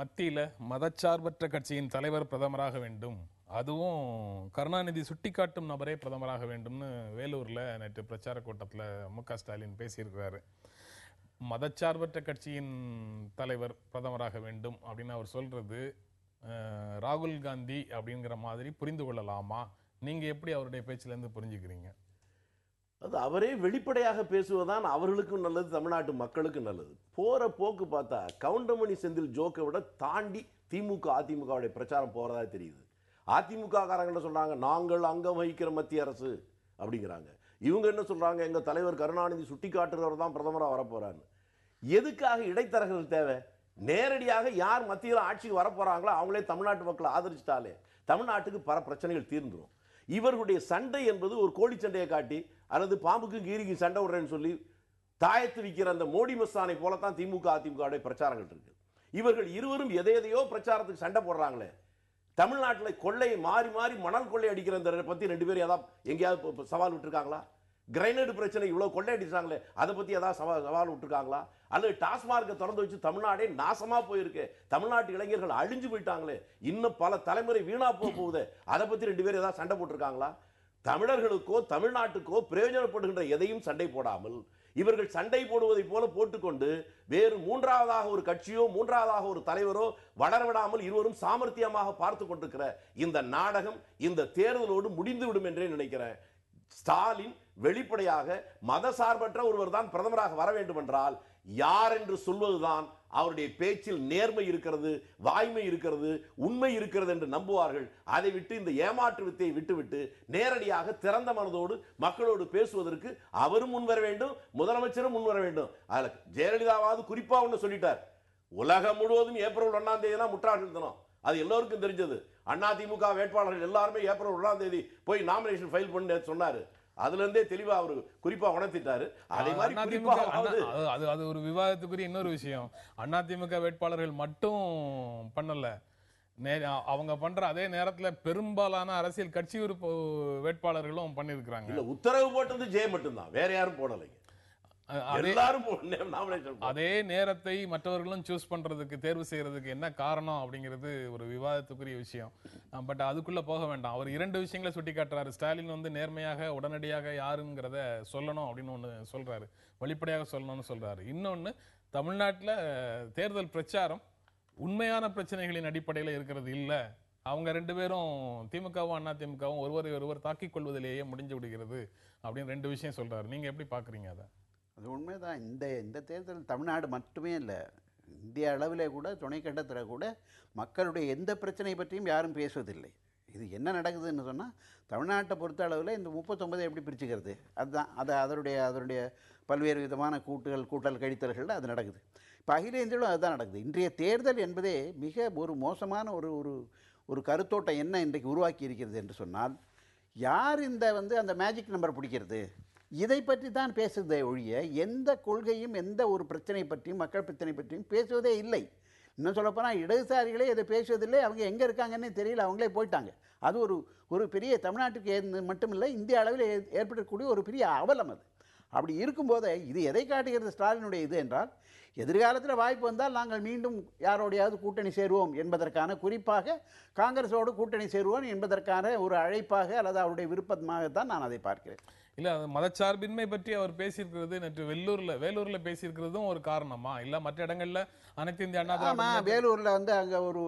மத்தியில மதச்சார்பற்ற கட்சியின் தலைவர் பிரதமராக வேண்டும், அதுவும் கருணாநிதி சுட்டிக்காட்டும் நபரே பிரதமராக வேண்டும்னு வேலூர்ல நேற்று பிரச்சார கூட்டத்தில் மு.க.ஸ்டாலின் பேசியிருக்கிறாரு. மதச்சார்பற்ற கட்சியின் தலைவர் பிரதமராக வேண்டும் அப்படின்னு அவர் சொல்றது ராகுல் காந்தி அப்படிங்கிற மாதிரி புரிந்து கொள்ளலாமா? நீங்க எப்படி அவருடைய பேச்சிலிருந்து புரிஞ்சுக்கிறீங்க? அது அவரே வெளிப்படையாக பேசுவதுதான் அவர்களுக்கும் நல்லது, தமிழ்நாட்டு மக்களுக்கும் நல்லது. போற போக்கு பார்த்தா கவுண்டமணி செந்தில் ஜோக்கை விட தாண்டி திமுக அதிமுகவுடைய பிரச்சாரம் போறதா தெரியுது. அதிமுக காரங்க சொல்றாங்க, நாங்கள் அங்கம் வகிக்கிற மத்திய அரசு அப்படிங்கிறாங்க. இவங்க என்ன சொல்றாங்க, எங்க தலைவர் கருணாநிதி சுட்டி காட்டுறவர் தான் பிரதமராக வரப்போறான்னு. எதுக்காக இடைத்தரகர்கள் தேவை? நேரடியாக யார் மத்தியில் ஆட்சிக்கு வரப்போறாங்களோ அவங்களே தமிழ்நாட்டு மக்களை ஆதரிச்சிட்டாலே தமிழ்நாட்டுக்கு பல பிரச்சனைகள் தீர்ந்துடும். இவர்களுடைய சண்டை என்பது ஒரு கோழி சண்டையை காட்டி அல்லது பாம்புக்கு கீரிக்கு சண்டை விடுறேன்னு சொல்லி தாயத்து விற்கிற அந்த மோடி மஸ்தானை போலத்தான் திமுக அதிமுக பிரச்சாரங்கள் இருக்கு. இவர்கள் இருவரும் எதையோ பிரச்சாரத்துக்கு சண்டை போடுறாங்களே. தமிழ்நாட்டில் கொள்ளை மாறி மாறி மணல் கொள்ளை அடிக்கிற பத்தி ரெண்டு பேரும் ஏதாவது எங்கேயாவது சவால் விட்டுருக்காங்களா? கிரைனேடு பிரச்சனை இவ்வளவு கொள்ளை அடிச்சாங்களே, அதை பத்தி ஏதாவது சவால் விட்டுருக்காங்களா? அல்லது டாஸ்மார்க்கை திறந்து வச்சு தமிழ்நாடே நாசமா போயிருக்கு, தமிழ்நாட்டு இளைஞர்கள் அழிஞ்சு போயிட்டாங்களே, இன்னும் பல தலைமுறை வீணா போகுது, அதை பத்தி ரெண்டு பேரும் ஏதாவது சண்டை போட்டிருக்காங்களா? தமிழர்களுக்கோ தமிழ்நாட்டுக்கோ பிரயோஜனப்படுகின்ற எதையும் சண்டை போடாமல் இவர்கள் சண்டை போடுவதை போல போட்டுக்கொண்டு வேறு மூன்றாவதாக ஒரு கட்சியோ மூன்றாவதாக ஒரு தலைவரோ வளர விடாமல் இருவரும் சாமர்த்தியமாக பார்த்து கொண்டிருக்கிற இந்த நாடகம் இந்த தேர்தலோடு முடிந்துவிடும் என்றே நினைக்கிறேன். ஸ்டாலின் வெளிப்படையாக மதசார்பற்ற ஒருவர் தான் பிரதமராக வர வேண்டும் என்றால் யார் என்று சொல்வதுதான் அவருடைய பேச்சில் நேர்மை இருக்கிறது, வாய்மை இருக்கிறது, உண்மை இருக்கிறது என்று நம்புவார்கள். அதை விட்டு இந்த ஏமாற்று வித்தையை விட்டுவிட்டு நேரடியாக திறந்த மனதோடு மக்களோடு பேசுவதற்கு அவரும் முன்வர வேண்டும், முதலமைச்சரும் முன்வர வேண்டும். அதுல ஜெயலலிதாவாவது குறிப்பா ஒன்று சொல்லிட்டார், உலகம் முழுவதும் ஏப்ரல் 1ஆம் தேதி முற்றார்கள் தினம். அது எல்லோருக்கும் தெரிஞ்சது. அதிமுக வேட்பாளர்கள் எல்லாருமே ஏப்ரல் 1ஆம் தேதி போய் நாமினேஷன் ஃபைல் பண்ண சொன்னாரு. அதுல இருந்தே தெளிவா அவரு குறிப்பா உணர்த்திட்டாரு. அதே மாதிரி அது ஒரு விவாதத்துக்குரிய இன்னொரு விஷயம். அதிமுக வேட்பாளர்கள் மட்டும் பண்ணல, அவங்க பண்ற அதே நேரத்துல பெரும்பாலான அரசியல் கட்சி வேட்பாளர்களும் பண்ணிருக்காங்க. இல்ல, உத்தரவு போட்டது ஜெய மட்டும்தான், வேற யாரும் போடலைங்க. அதே நேரத்தை மற்றவர்களும் சூஸ் பண்றதுக்கு தேர்வு செய்யறதுக்கு என்ன காரணம் அப்படிங்கிறது ஒரு விவாதத்துக்குரிய விஷயம். பட் அதுக்குள்ள போக வேண்டாம். அவர் இரண்டு விஷயங்களை சுட்டி காட்டுறாரு. ஸ்டாலின் வந்து நேர்மையாக உடனடியாக யாருங்கிறத சொல்லணும் அப்படின்னு ஒண்ணு சொல்றாரு, வெளிப்படையாக சொல்லணும்னு சொல்றாரு. இன்னொன்னு, தமிழ்நாட்டுல தேர்தல் பிரச்சாரம் உண்மையான பிரச்சனைகளின் அடிப்படையில் இருக்கிறது இல்ல, அவங்க ரெண்டு பேரும் திமுகவும் அதிமுகவும் ஒருவரை ஒருவர் தாக்கிக் கொள்வதிலேயே முடிஞ்சு விடுகிறது அப்படின்னு ரெண்டு விஷயம் சொல்றாரு. நீங்க எப்படி பாக்குறீங்க அதை? அது உண்மைதான். இந்த தேர்தல் தமிழ்நாடு மட்டுமே இல்லை, இந்திய அளவிலே கூட துணைக்கண்டத்தில் கூட மக்களுடைய எந்த பிரச்சனை பற்றியும் யாரும் பேசுவதில்லை. இது என்ன நடக்குதுன்னு சொன்னால், தமிழ்நாட்டை பொறுத்த அளவில் இந்த 39 எப்படி பிரிச்சுக்கிறது, அதுதான் அதனுடைய பல்வேறு விதமான கூட்டல் கழித்தல்கள் அது நடக்குது. இப்போ அகில இந்தியாவிலும் அதுதான் நடக்குது. இன்றைய தேர்தல் என்பதே மிக ஒரு மோசமான ஒரு கருத்தோட்டம் என்ன இன்றைக்கு உருவாக்கி இருக்கிறது என்று சொன்னால், யார் அந்த மேஜிக் நம்பர் பிடிக்கிறது, இதை பற்றி தான் பேசுவதே ஒழிய எந்த கொள்கையும் எந்த ஒரு பிரச்சனை பற்றியும் மக்கள் பிரச்சனை பற்றியும் பேசுவதே இல்லை. இன்னும் சொல்லப்போனால் இடதுசாரிகளே இதை பேசுவதில்லை, அவங்க எங்கே இருக்காங்கன்னே தெரியல, அவங்களே போயிட்டாங்க. அது ஒரு பெரிய தமிழ்நாட்டுக்கு மட்டுமில்லை, இந்திய அளவில் ஏற்படக்கூடிய ஒரு பெரிய அவலம் அது. அப்படி இருக்கும்போது இது எதை காட்டுகிறது ஸ்டாலினுடைய இது என்றால், எதிர்காலத்தில் வாய்ப்பு வந்தால் நாங்கள் மீண்டும் யாரோடையாவது கூட்டணி சேருவோம் என்பதற்கான, குறிப்பாக காங்கிரஸோடு கூட்டணி சேருவோம் என்பதற்கான ஒரு அழைப்பாக அல்லது அவருடைய விருப்பமாகத்தான் நான் அதை பார்க்கிறேன். இல்ல, அது மதச்சார்பின்மை பற்றி அவர் பேசியிருக்கிறது நேற்று வேலூர்ல பேசியிருக்கிறதும் ஒரு காரணமா? இல்ல மற்ற இடங்கள்ல அனைத்து இந்திய அண்ணா வேலூர்ல அங்க ஒரு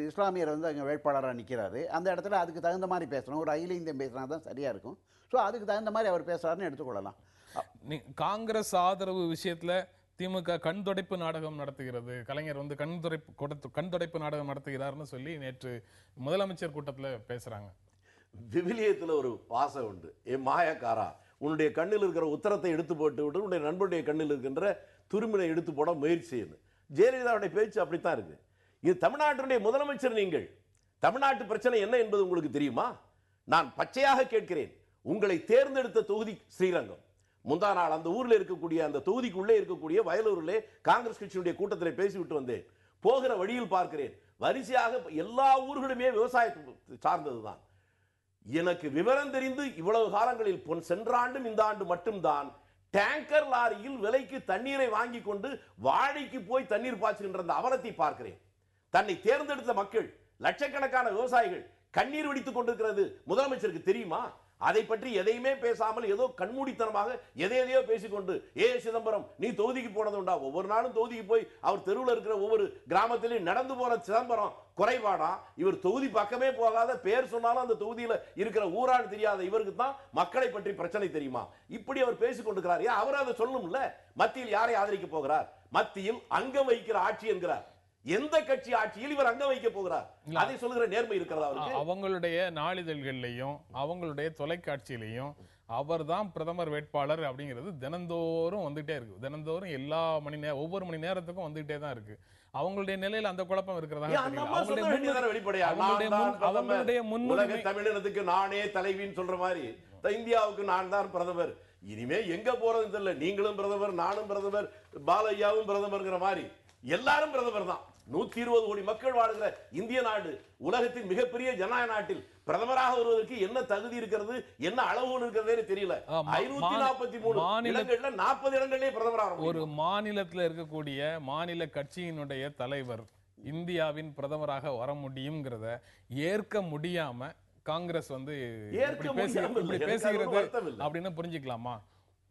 இஸ்லாமியர் அங்க வேட்பாளராக நிற்கிறாரு. அந்த இடத்துல அதுக்கு தகுந்த மாதிரி பேசணும், ஒரு அகில இந்தியம் பேசினா தான் சரியா இருக்கும். ஸோ அதுக்கு தகுந்த மாதிரி அவர் பேசுறாருன்னு எடுத்துக்கொள்ளலாம். காங்கிரஸ் ஆதரவு விஷயத்துல திமுக கண் துடைப்பு நாடகம் நடத்துகிறது, கலைஞர் வந்து கண் துடைப்பு நாடகம் நடத்துகிறார்னு சொல்லி நேற்று முதலமைச்சர் கூட்டத்தில் பேசுறாங்க. விவிலியத்தில் ஒரு வாசம் உண்டு, மாயக்காரா, உன்னுடைய கண்ணில் இருக்கிற உத்தரத்தை எடுத்து போட்டு விட்டு உன்னுடைய நண்பனுடைய கண்ணில் இருக்கின்ற துரும்பினை எடுத்து போட முயற்சி செய்யணும். ஜெயலலிதாவுடைய பேச்சு அப்படித்தான் இருக்கு. இது தமிழ்நாட்டினுடைய முதலமைச்சர், நீங்கள் தமிழ்நாட்டு பிரச்சனை என்ன என்பது உங்களுக்கு தெரியுமா? நான் பச்சையாக கேட்கிறேன். உங்களை தேர்ந்தெடுத்த தொகுதி ஸ்ரீரங்கம். முந்தா நாள் அந்த ஊரில் இருக்கக்கூடிய அந்த தொகுதிக்குள்ளே இருக்கக்கூடிய வயலூரிலே காங்கிரஸ் கட்சியினுடைய கூட்டத்தில் பேசிவிட்டு வந்தேன். போகிற வழியில் பார்க்கிறேன், வரிசையாக எல்லா ஊர்களுமே விவசாயத்தை சார்ந்ததுதான். எனக்கு விவரம் தெரிந்து இவ்வளவு காலங்களில் சென்ற ஆண்டும் இந்த ஆண்டு மட்டும்தான் டேங்கர் லாரியில் விலைக்கு தண்ணீரை வாங்கி கொண்டு வாழைக்கு போய் தண்ணீர் பாய்ச்சுகின்ற அந்த அவலத்தை பார்க்கிறேன். தன்னை தேர்ந்தெடுத்த மக்கள் லட்சக்கணக்கான விவசாயிகள் கண்ணீர் வெடித்துக் கொண்டிருக்கிறது முதலமைச்சருக்கு தெரியுமா? அதை பற்றி எதையுமே பேசாமல் ஏதோ கண்மூடித்தனமாக எதையோ பேசிக்கொண்டு சிதம்பரம் நீ தொகுதிக்கு போனது உண்டா? ஒவ்வொரு நாளும் தொகுதிக்கு போய் அவர் தெருவில் இருக்கிற ஒவ்வொரு கிராமத்திலையும் நடந்து போன சிதம்பரம் குறைபாடா? இவர் தொகுதி பக்கமே போகாத, பேர் சொன்னாலும் அந்த தொகுதியில் இருக்கிற ஊரான்னு தெரியாத இவருக்கு தான் மக்களை பற்றி பிரச்சனை தெரியுமா? இப்படி அவர் பேசிக் கொண்டிருக்கிறார். அவர் அதை சொல்லணும்ல. மத்தியில் யாரை ஆதரிக்க போகிறார்? மத்தியில் அங்கம் வைக்கிற ஆட்சி என்கிறார். எந்த கட்சி ஆட்சியில் இவர் அங்க வைக்க போகிறார்? அதை சொல்லுகிற நேர்மை இருக்கிறதா அவருக்கு? அவங்களுடைய நாளிதழ்கள்லையும் அவங்களுடைய தொலைக்காட்சியிலையும் அவர்தான் பிரதமர் வேட்பாளர் அப்படிங்கிறது தினந்தோறும் வந்துட்டே இருக்கு. தினந்தோறும் எல்லா ஒவ்வொரு மணி நேரத்துக்கும் வந்துட்டே தான் இருக்கு. அவங்களுடைய நிலையில அந்த குழப்பம் இருக்கிறதா? உலக தமிழினத்துக்கு நானே தலைவின்னு சொல்ற மாதிரி இந்தியாவுக்கு நான் தான் பிரதமர், இனிமே எங்க போறதுன்னு தெரியல, நீங்களும் பிரதமர், நானும் பிரதமர், பாலையாவும் பிரதமர்ங்கிற மாதிரி எல்லாரும் பிரதமர் தான். 120 கோடி மக்கள் வாழ்கிற இந்திய நாடு, உலகத்தின் மிகப்பெரிய ஜனநாயக நாட்டில் பிரதமராக வருவதற்கு என்ன தகுதி இருக்கிறது, என்ன அளவுகள் இருக்கிறதே தெரியல. 543 இடங்கள்ல 40 இடங்களிலே பிரதமராக ஒரு மாநிலத்தில் இருக்கக்கூடிய மாநில கட்சியினுடைய தலைவர் இந்தியாவின் பிரதமராக வர முடியும்ங்கிறத ஏற்க முடியாம காங்கிரஸ் வந்து பேசுகிறது அப்படின்னு புரிஞ்சுக்கலாமா?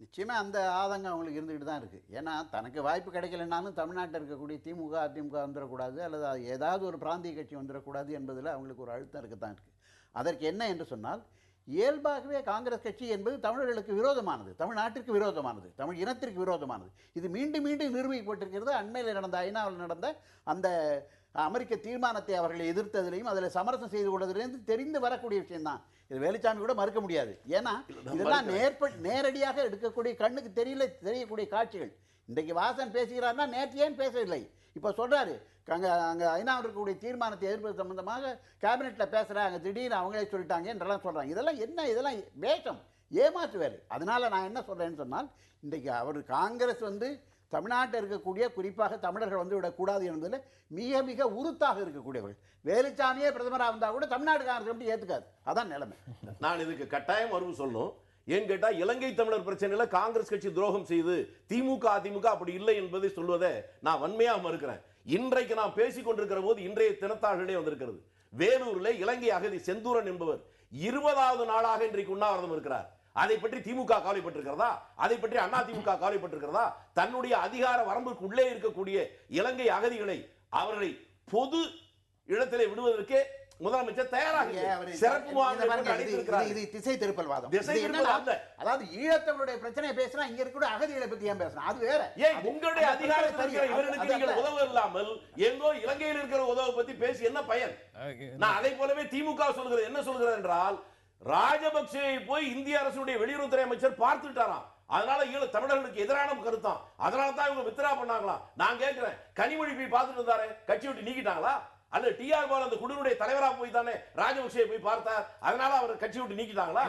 நிச்சயமாக அந்த ஆதங்கம் அவங்களுக்கு இருந்துக்கிட்டு தான் இருக்குது. ஏன்னா தனக்கு வாய்ப்பு கிடைக்கலனாலும் தமிழ்நாட்டில் இருக்கக்கூடிய திமுக அதிமுக வந்துடக்கூடாது, அல்லது ஏதாவது ஒரு பிராந்திய கட்சி வந்துடக்கூடாது என்பதில் அவங்களுக்கு ஒரு அழுத்தம் இருக்கத்தான் இருக்குது. அதற்கு என்ன என்று சொன்னால், இயல்பாகவே காங்கிரஸ் கட்சி என்பது தமிழர்களுக்கு விரோதமானது, தமிழ்நாட்டிற்கு விரோதமானது, தமிழ் இனத்திற்கு விரோதமானது. இது மீண்டும் மீண்டும் நிரூபிக்கப்பட்டிருக்கிறது. அண்மையில் நடந்த ஐநாவில் நடந்த அந்த அமெரிக்க தீர்மானத்தை அவர்களை எதிர்த்ததிலையும் அதில் சமரசம் செய்து கொண்டதிலிருந்து தெரிந்து வரக்கூடிய விஷயம்தான். இது வேலுச்சாமி கூட மறுக்க முடியாது. ஏன்னா இதெல்லாம் நேரடியாக எடுக்கக்கூடிய கண்ணுக்கு தெரியக்கூடிய காட்சிகள். இன்றைக்கு வாசன் பேசுகிறார்னா நேற்று ஏன் பேசவில்லை? இப்போ சொல்றாரு அங்கே ஐநாவில் இருக்கக்கூடிய தீர்மானத்தை எதிர்ப்பது சம்பந்தமாக கேபினெட்டில் பேசுகிறாங்க, திடீர்னு அவங்களே சொல்லிட்டாங்க என்றெல்லாம் சொல்கிறாங்க. இதெல்லாம் என்ன? இதெல்லாம் வேஷம், ஏமாற்று வேறு. அதனால் நான் என்ன சொல்கிறேன்னு சொன்னால், இன்றைக்கு அவர் காங்கிரஸ் வந்து தமிழ்நாட்டில் இருக்கக்கூடிய குறிப்பாக தமிழர்கள் வந்து விடக்கூடாது என்பதில் மிக மிக உறுத்தாக இருக்கக்கூடியவர்கள். வேலுச்சாமியே பிரதமராக இருந்தால் கூட தமிழ்நாடு காங்கிரஸ் எப்படி ஏற்றுக்காது. அதான் நிலைமை. நான் இதுக்கு கட்டாயம் மறுப்பு சொல்லணும். ஏன்னு கேட்டா, இலங்கை தமிழர் பிரச்சனையில காங்கிரஸ் கட்சி துரோகம் செய்து திமுக அதிமுக அப்படி இல்லை என்பதை சொல்வதை நான் வன்மையாக மறுக்கிறேன். இன்றைக்கு நான் பேசிக் கொண்டிருக்கிற போது இன்றைய தினத்தாள்களே வந்திருக்கிறது. வேலூரில் இலங்கை அகதி செந்தூரன் என்பவர் 20வது நாளாக இன்றைக்கு உண்ணாவிரதம் இருக்கிறார். அதை பற்றி திமுக கவலைப்பட்டிருக்கிறதா? அதை பற்றி அதிமுக கவலைப்பட்டிருக்கிறதா? தன்னுடைய அதிகார வரம்புக்கு உள்ளே இருக்கக்கூடிய இலங்கை அகதிகளை அவர்களை பொது இடத்திலே விடுவதற்கே முதலமைச்சர் தயாராக திசை திருப்பல் வாதம். அதாவது ஈழத்தவருடைய பிரச்சனை பேசினா இங்க இருக்க அகதிகளை பத்தி ஏன் பேசணும்? அது வேற. உங்களுடைய அதிகாரத்தில் இவர்களுக்கு நீங்கள் உதவ இல்லாமல் எங்கோ இலங்கையில் இருக்கிற உதவை பத்தி பேசி என்ன பயன்? நான் அதை போலவே திமுக சொல்கிறது என்ன சொல்கிறது என்றால், ராஜபக்சேவை போய் இந்திய அரசுடைய வெளியுறவுத்துறை அமைச்சர் பார்த்துட்டாராம். அதனால தமிழர்களுக்கு எதிரான கருத்தான். அதனால தான் இவங்க வித்ரா பண்ணாங்களாம். நான் கேட்கிறேன், கனிமொழி போய் பார்த்துட்டு இருந்தாரு, கட்சி விட்டு நீக்கிட்டாங்களா? அல்ல டிஆர் பால் அந்த குழுவுடைய தலைவரா போய் தானே ராஜபக்சே போய் பார்த்தார், அதனால அவர் கட்சி விட்டு நீக்கிட்டாங்களா?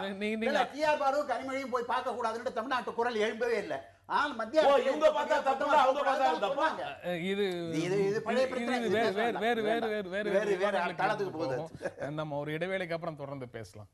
டிஆர் பாலும் கனிமொழியும் போய் பார்க்க கூடாதுன்னு தமிழ்நாட்டு குரல் எழும்பவே இல்லை. ஆனால் மத்திய இவங்க பார்த்தா தப்பு, அவங்க பார்த்தா தப்பா? இது பழைய பிரச்சனை. வேறு நம்ம ஒரு இடைவேளைக்கு அப்புறம் தொடர்ந்து பேசலாம்.